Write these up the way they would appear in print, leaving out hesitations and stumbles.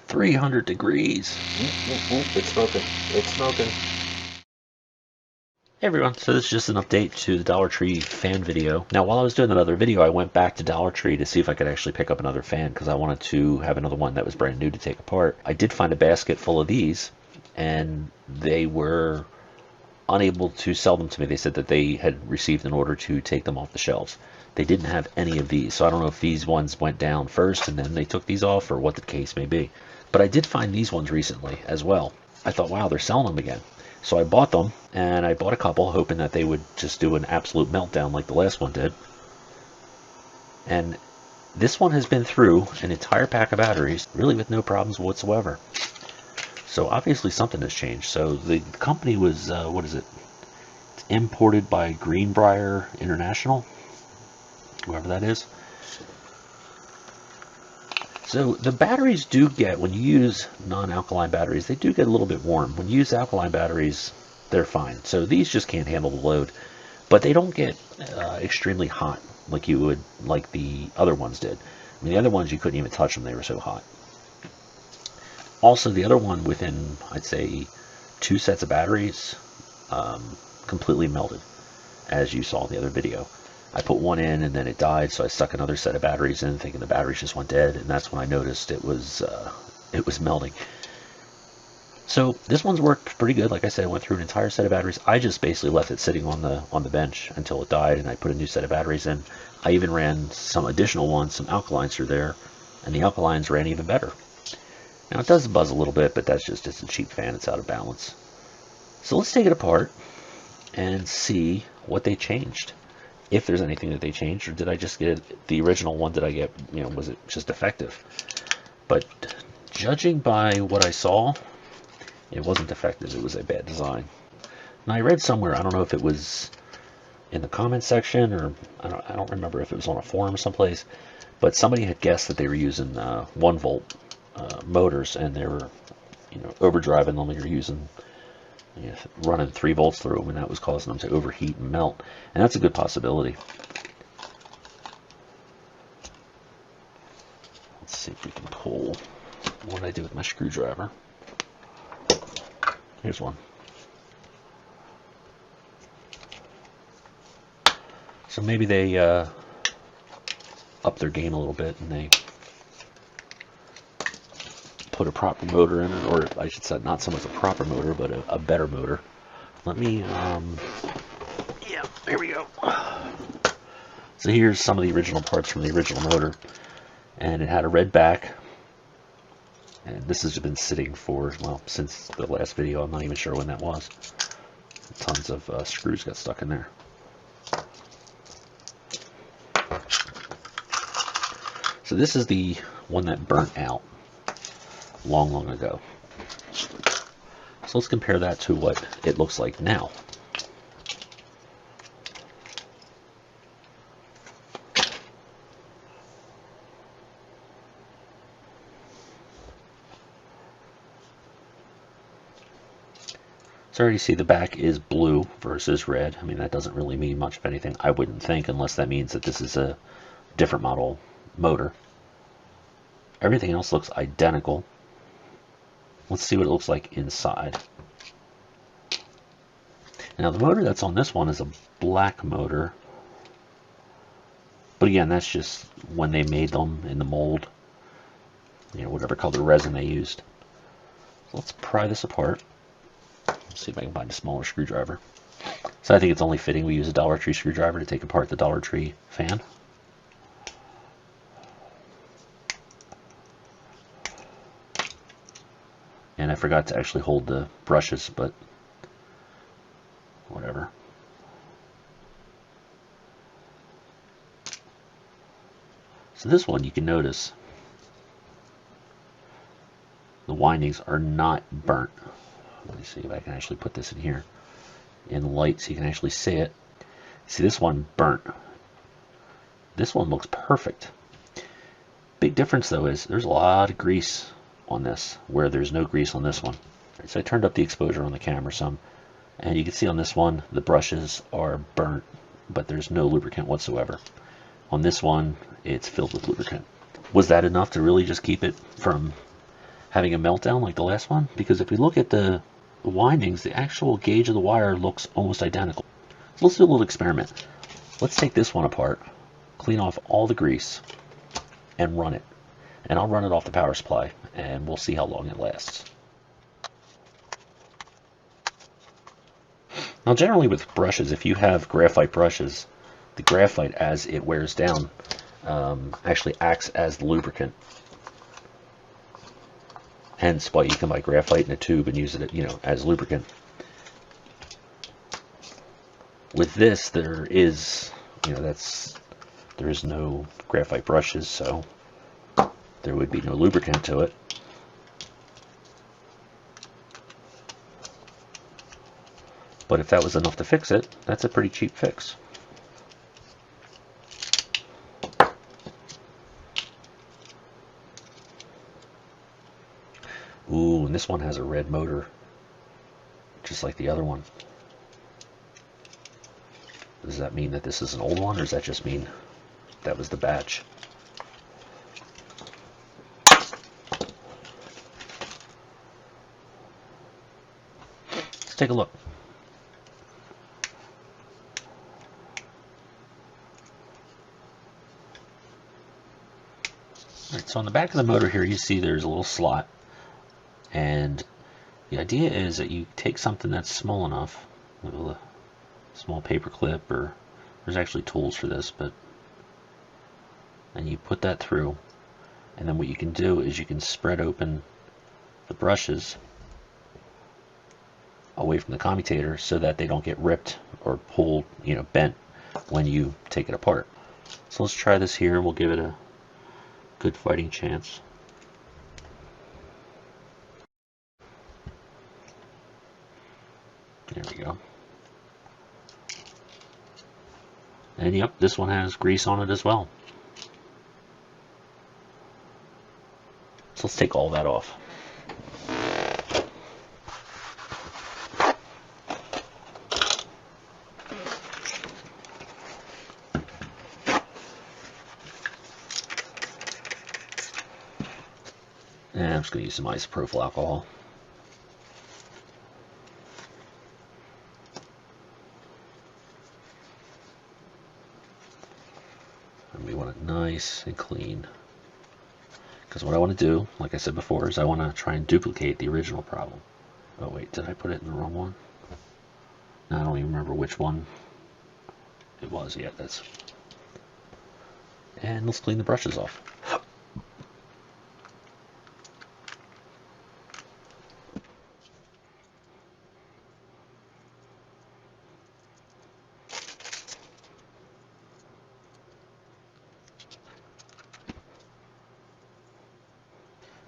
300 degrees. It's smoking. It's smoking. Hey everyone, so this is just an update to the Dollar Tree fan video. Now while I was doing that other video, I went back to Dollar Tree to see if I could actually pick up another fan because I wanted to have another one that was brand new to take apart. I did find a basket full of these and they were unable to sell them to me. They said that they had received an order to take them off the shelves. They didn't have any of these, so I don't know if these ones went down first and then they took these off or what the case may be. But I did find these ones recently as well. I thought, wow, they're selling them again. So I bought them, and I bought a couple, hoping that they would just do an absolute meltdown like the last one did. And this one has been through an entire pack of batteries, really with no problems whatsoever. So obviously something has changed. So the company was, what is it? It's imported by Greenbrier International, whoever that is. So the batteries do get, when you use non-alkaline batteries, they do get a little bit warm. When you use alkaline batteries, they're fine. So these just can't handle the load, but they don't get extremely hot like you would, like the other ones did. I mean, the other ones you couldn't even touch them; they were so hot. Also, the other one, within I'd say 2 sets of batteries, completely melted, as you saw in the other video. I put one in and then it died, so I stuck another set of batteries in, thinking the batteries just went dead, and that's when I noticed it was melting. So this one's worked pretty good. Like I said, I went through an entire set of batteries. I just basically left it sitting on the bench until it died, and I put a new set of batteries in. I even ran some additional ones, some alkalines through there, and the alkalines ran even better. Now it does buzz a little bit, but that's just it's a cheap fan. It's out of balance. So let's take it apart and see what they changed. If there's anything that they changed, or did I just get the original one? Did I get, was it just defective? But judging by what I saw, it wasn't defective. It was a bad design. Now I read somewhere, I don't know if it was in the comment section or I don't remember if it was on a forum someplace, but somebody had guessed that they were using 1-volt motors, and they were, overdriving them. You're using running 3 volts through them, and that was causing them to overheat and melt. And that's a good possibility. Let's see if we can pull what I do with my screwdriver. Here's one. So maybe they up their game a little bit and they put a proper motor in it, or I should say not so much a proper motor, but a better motor. Let me, yeah, there we go. So here's some of the original parts from the original motor, and it had a red back, and this has been sitting for, well, since the last video. I'm not even sure when that was. Tons of screws got stuck in there. So this is the one that burnt out long ago. So let's compare that to what it looks like now. So already see the back is blue versus red. I mean, that doesn't really mean much of anything, I wouldn't think, unless that means that this is a different model motor. Everything else looks identical. Let's see what it looks like inside. Now the motor that's on this one is a black motor, but again, that's just when they made them in the mold, whatever color resin they used. So let's pry this apart. Let's see if I can find a smaller screwdriver. So I think it's only fitting we use a Dollar Tree screwdriver to take apart the Dollar Tree fan. And I forgot to actually hold the brushes, but whatever. So this one, you can notice the windings are not burnt. Let me see if I can actually put this in here in the light so you can actually see it. See, this one burnt. This one looks perfect. Big difference though is there's a lot of grease on this, where there's no grease on this one. Right, so I turned up the exposure on the camera some, and you can see on this one the brushes are burnt, but there's no lubricant whatsoever. On this one, it's filled with lubricant. Was that enough to really just keep it from having a meltdown like the last one, because if we look at the windings, the actual gauge of the wire looks almost identical. So let's do a little experiment. Let's take this one apart, clean off all the grease, and run it. And I'll run it off the power supply, and we'll see how long it lasts. Now generally with brushes, if you have graphite brushes, the graphite, as it wears down, actually acts as the lubricant. Hence why you can buy graphite in a tube and use it, as lubricant. With this, there is no graphite brushes, so there would be no lubricant to it. But if that was enough to fix it, that's a pretty cheap fix. Ooh, and this one has a red motor, just like the other one. Does that mean that this is an old one, or does that just mean that was the batch? Let's take a look. Alright, so on the back of the motor here, you see there's a little slot. And the idea is that you take something that's small enough, with a small paper clip, or there's actually tools for this, and you put that through, and then what you can do is you can spread open the brushes away from the commutator so that they don't get ripped or pulled, bent when you take it apart. So let's try this here, and we'll give it a good fighting chance. There we go. And yep, this one has grease on it as well. So let's take all that off. And I'm just going to use some isopropyl alcohol. We want it nice and clean, because what I want to do, like I said before, is I want to try and duplicate the original problem. Oh wait, did I put it in the wrong one? No, I don't even remember which one it was. Yeah, that's. And let's clean the brushes off.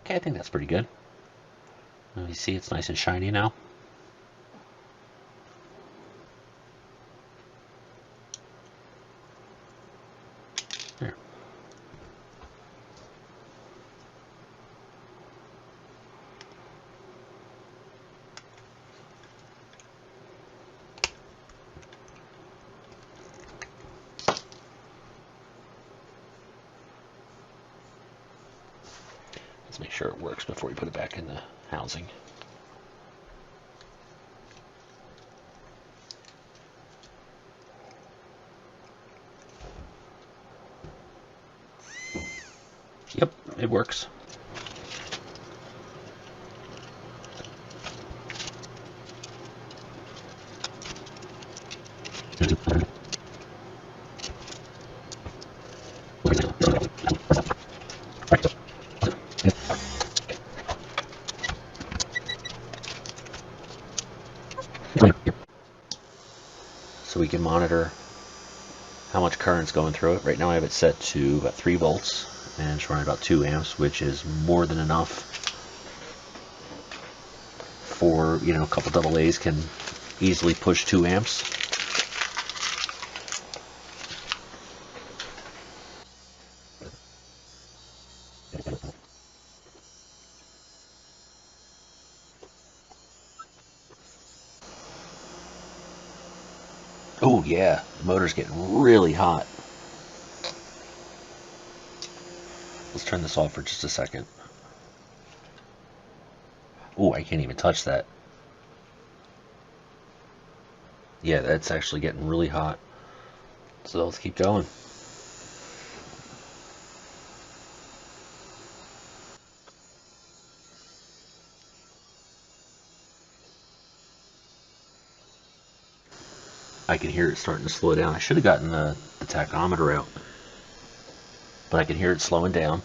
Okay, I think that's pretty good. You see it's nice and shiny now. There. Let's make sure it works before we put it back in the housing. Yep, it works. So we can monitor how much current's going through it. Right now I have it set to about 3 volts and it's running about 2 amps, which is more than enough for, a couple double A's can easily push 2 amps. Oh yeah, the motor's getting really hot. Let's turn this off for just a second. Oh, I can't even touch that. Yeah, that's actually getting really hot. So let's keep going. I can hear it starting to slow down. I should have gotten the tachometer out, but I can hear it slowing down.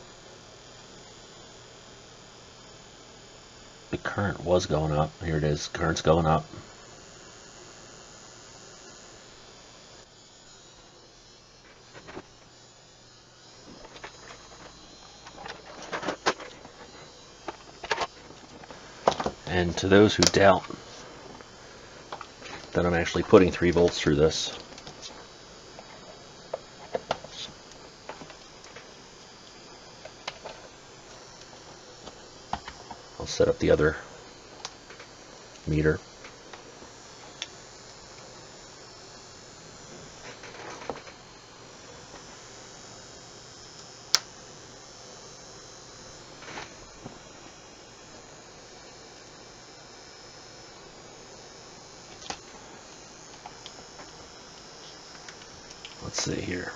The current was going up. Here it is. Current's going up. And to those who doubt that I'm actually putting 3 volts through this, I'll set up the other meter. Let's see here.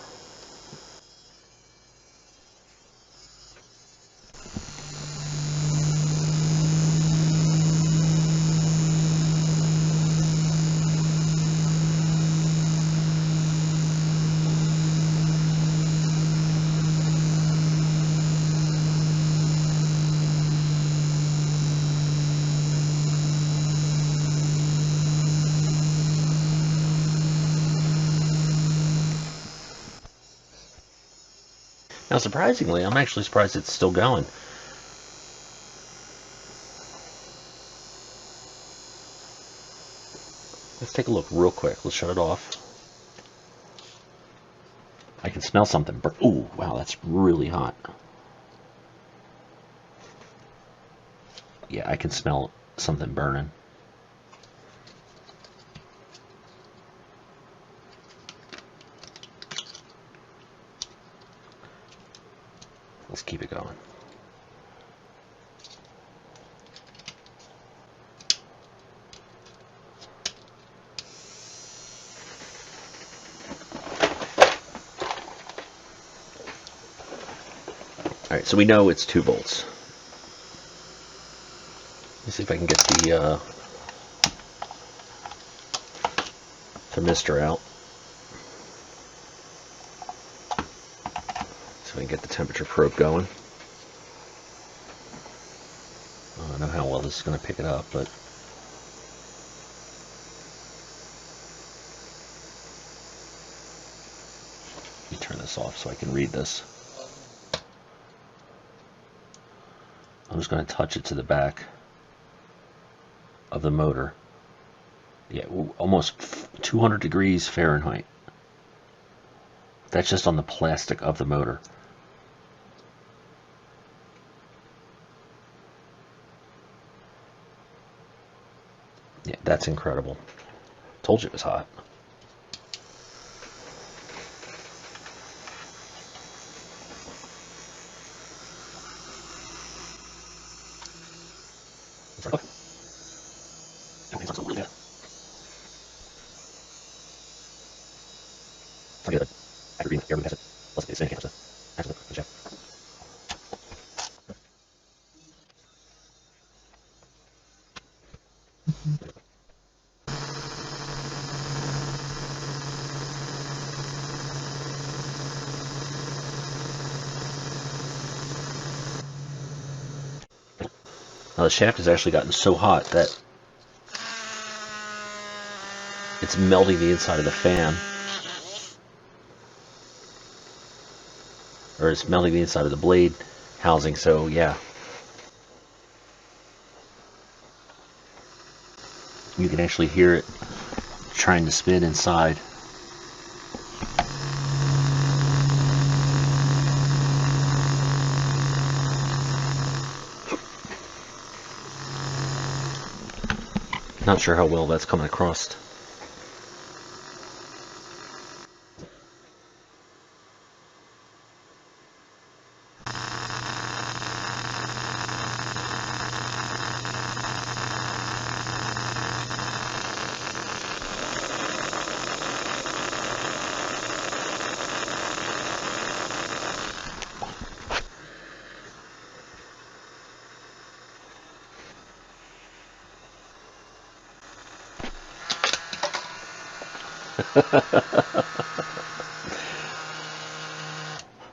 Now, surprisingly, I'm actually surprised it's still going. Let's take a look real quick. Let's shut it off. I can smell something. Ooh, wow, that's really hot. Yeah, I can smell something burning. Let's keep it going. Alright, so we know it's 2 volts. Let's see if I can get the thermistor out, so we can get the temperature probe going. I don't know how well this is going to pick it up, but let me turn this off so I can read this. I'm just going to touch it to the back of the motor. Yeah, almost 200 degrees Fahrenheit. That's just on the plastic of the motor. Yeah, that's incredible. Told you it was hot. Now the shaft has actually gotten so hot that it's melting the inside of the fan. Or it's melting the inside of the blade housing, so yeah. You can actually hear it trying to spin inside. Not sure how well that's coming across.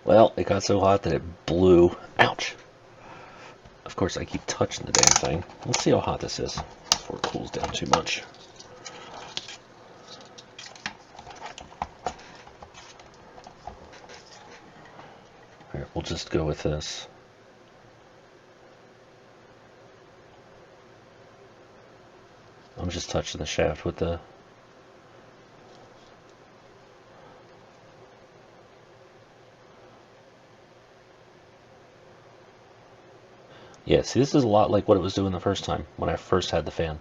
Well, it got so hot that it blew. Ouch. Of course, I keep touching the damn thing. Let's see how hot this is before it cools down too much. Alright, we'll just go with this. I'm just touching the shaft with the... Yeah, see, this is a lot like what it was doing the first time, when I first had the fan.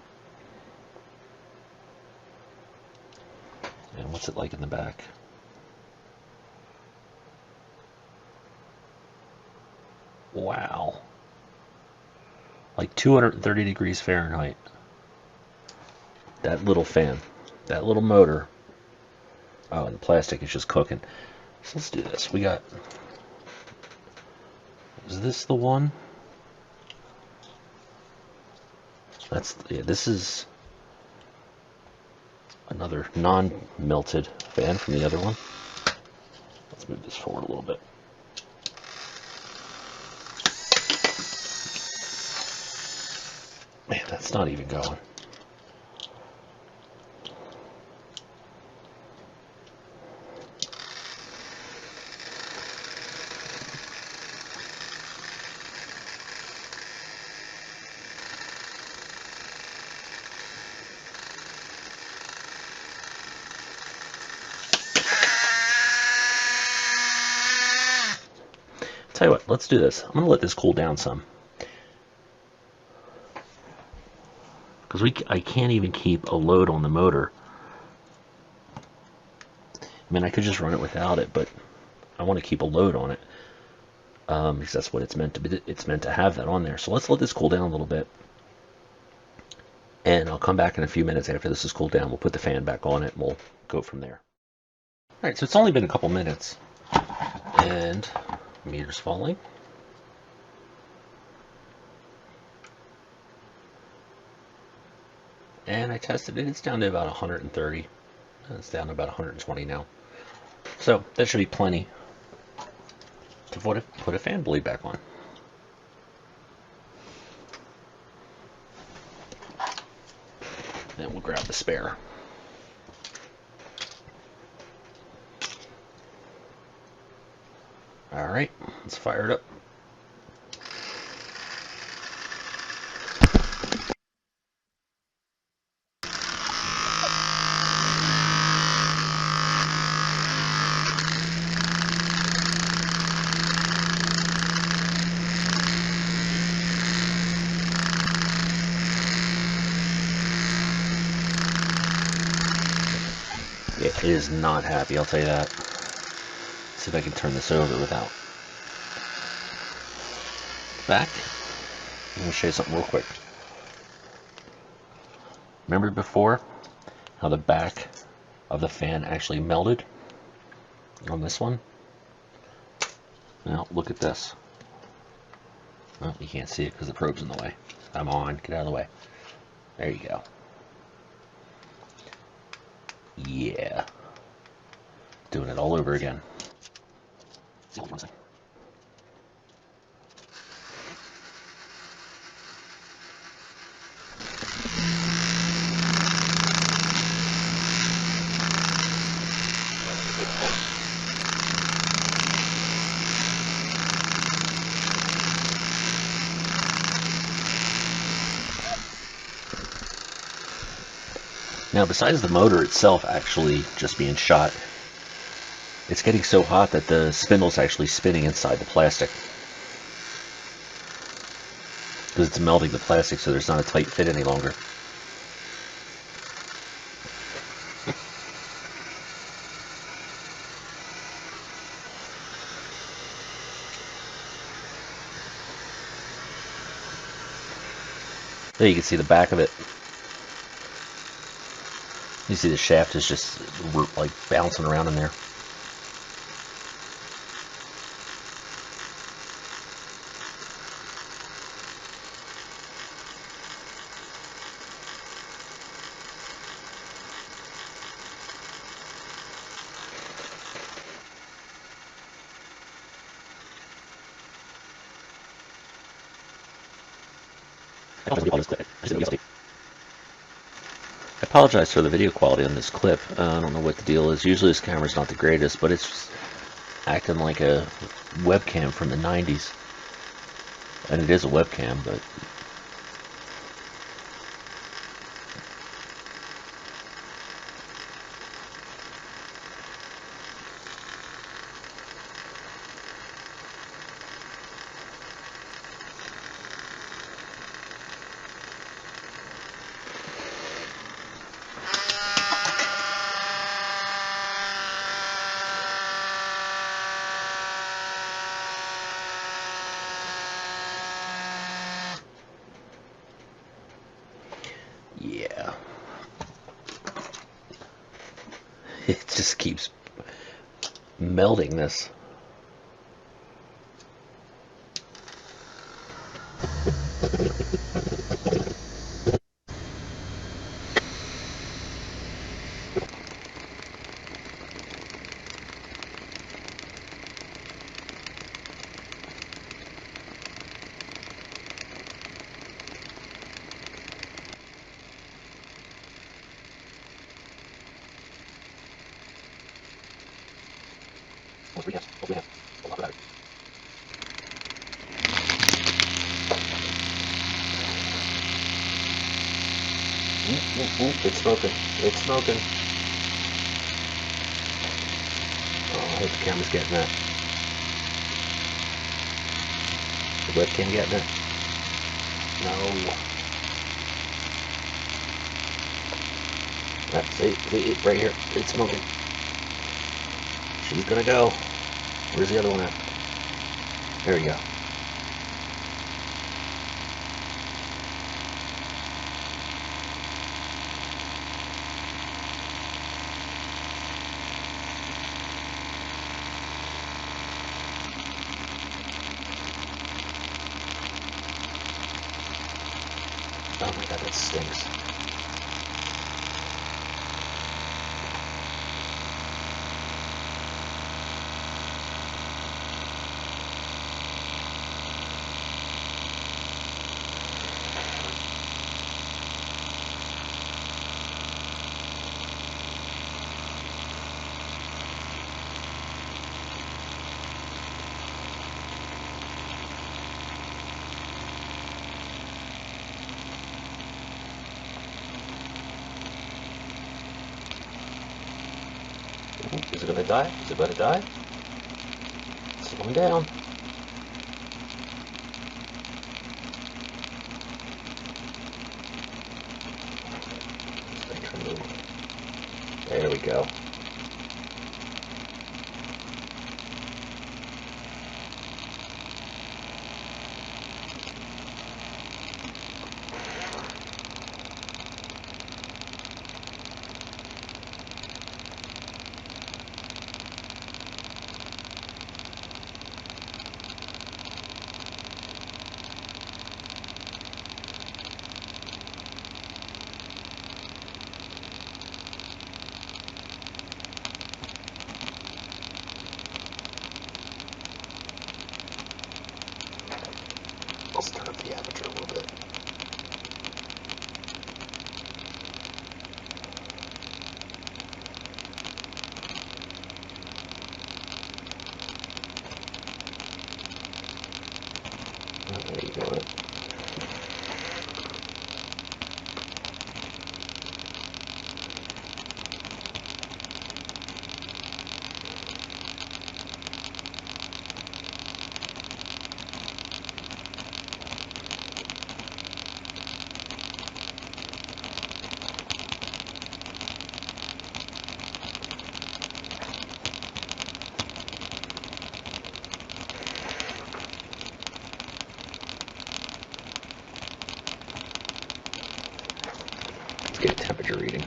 And what's it like in the back? Wow. Like 230 degrees Fahrenheit. That little fan. That little motor. Oh, and the plastic is just cooking. So let's do this. We got... Is this the one? That's... Yeah, this is another non-melted fan from the other one. Let's move this forward a little bit. Man, that's not even going. Tell you what, let's do this. I'm going to let this cool down some. Because I can't even keep a load on the motor. I mean, I could just run it without it, but I want to keep a load on it. Because that's what it's meant to be. It's meant to have that on there. So let's let this cool down a little bit. And I'll come back in a few minutes after this is cooled down. We'll put the fan back on it and we'll go from there. Alright, so it's only been a couple minutes. And meter's falling. And I tested it. It's down to about 130. It's down to about 120 now. So that should be plenty to put a fan blade back on. Then we'll grab the spare. Alright, let's fire it up. It is not happy, I'll tell you that. Let's see if I can turn this over without. Back. I'm going to show you something real quick. Remember before how the back of the fan actually melted on this one? Now look at this. Well, you can't see it because the probe's in the way. I'm on. Get out of the way. There you go. Yeah. Doing it all over again. Now, besides the motor itself actually just being shot, it's getting so hot that the spindle's actually spinning inside the plastic. Because it's melting the plastic, so there's not a tight fit any longer. There you can see the back of it. You see the shaft is just like bouncing around in there. I apologize for the video quality on this clip. I don't know what the deal is. Usually this camera's not the greatest, but it's acting like a webcam from the 90s. And it is a webcam, but yeah. It just keeps melding this. It's smoking. It's smoking. Oh, I hope the camera's getting that. The webcam getting it? No. See, right here. It's smoking. She's gonna go. Where's the other one at? There you go. Oh my god, that stinks. Is it gonna die? Is it about to die? It's slowing down. There we go. Let's turn up the aperture a little bit. Oh, there you go. Let's get a temperature reading.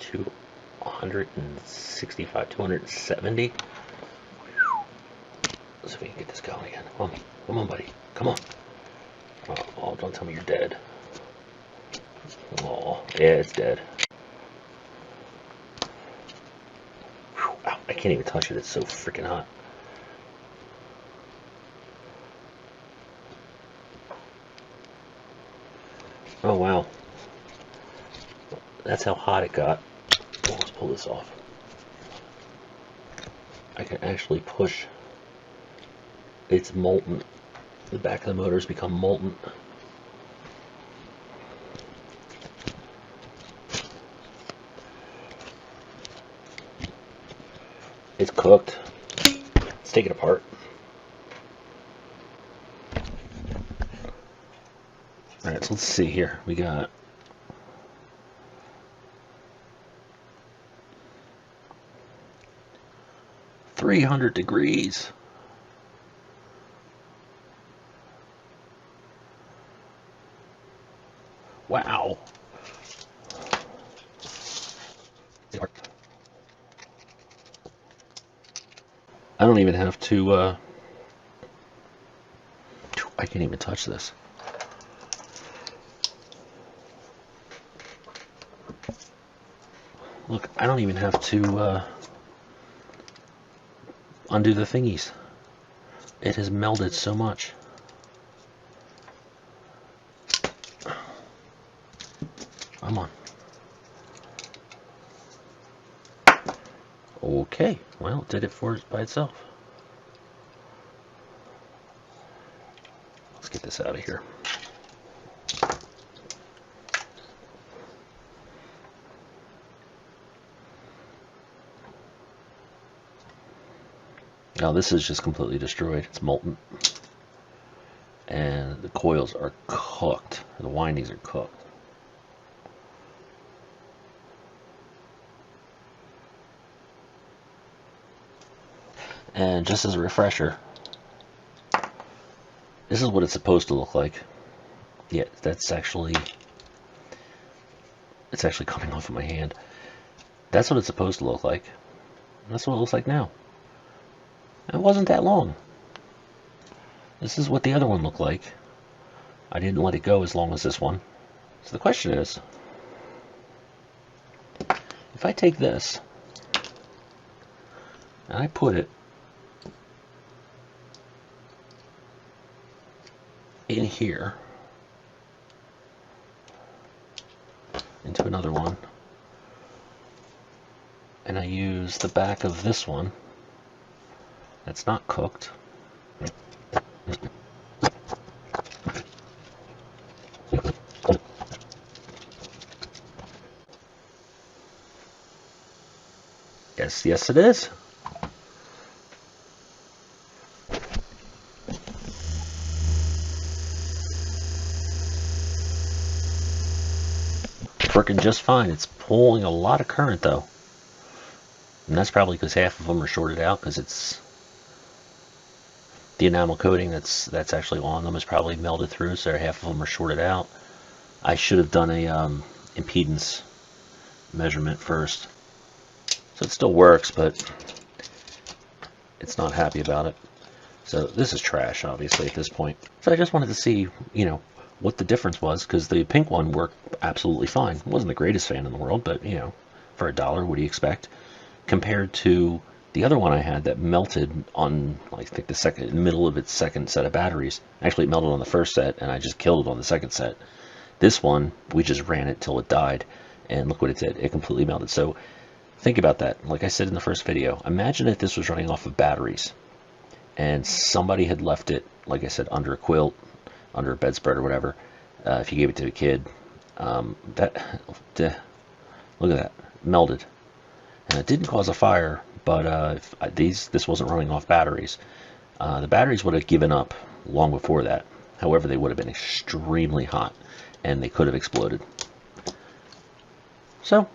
To 165, 270. Let's see if we can get this going again. Come on, buddy. Come on. Oh, don't tell me you're dead. Oh, yeah, it's dead. Whew, ow, I can't even touch it. It's so freaking hot. Oh wow. That's how hot it got. Well, let's pull this off. I can actually push. It's molten. The back of the motor's become molten. It's cooked. Let's take it apart. Alright, so let's see here. We got .300 degrees. Wow. I don't even have to, I can't even touch this. Look, I don't even have to, undo the thingies. It has melded so much. Come on. Okay, well, it did it for it by itself. Let's get this out of here. Now this is just completely destroyed. It's molten. And the coils are cooked. The windings are cooked. And just as a refresher, this is what it's supposed to look like. Yeah, it's actually coming off of my hand. That's what it's supposed to look like. That's what it looks like now. It wasn't that long. This is what the other one looked like. I didn't let it go as long as this one. So the question is, if I take this and I put it in here into another one, and I use the back of this one that's not cooked, yes it is. Working just fine. It's pulling a lot of current though, and that's probably because half of them are shorted out, because it's the enamel coating that's actually on them is probably melted through, so half of them are shorted out. I should have done a impedance measurement first. So it still works, but it's not happy about it. So this is trash, obviously, at this point. So I just wanted to see, you know, what the difference was, because the pink one worked absolutely fine. It wasn't the greatest fan in the world, but, you know, for $1, what do you expect? Compared to the other one I had that melted on, I think, the middle of its second set of batteries. Actually, it melted on the first set, and I just killed it on the second set. This one, we just ran it till it died, and look what it did. It completely melted. So think about that. Like I said in the first video, imagine if this was running off of batteries, and somebody had left it, like I said, under a quilt, under a bedspread or whatever. If you gave it to a kid, look at that, melted. And it didn't cause a fire, but if this wasn't running off batteries, the batteries would have given up long before that. However, they would have been extremely hot, and they could have exploded. So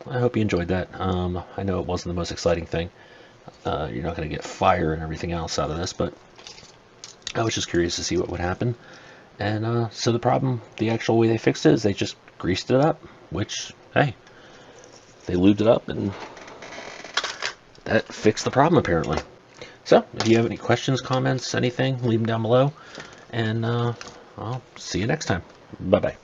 I hope you enjoyed that. I know it wasn't the most exciting thing. You're not going to get fire and everything else out of this, but I was just curious to see what would happen. And so the actual way they fixed it is they just greased it up, which, hey, they lubed it up, and that fixed the problem apparently. So if you have any questions, comments, anything, leave them down below, and I'll see you next time. Bye bye.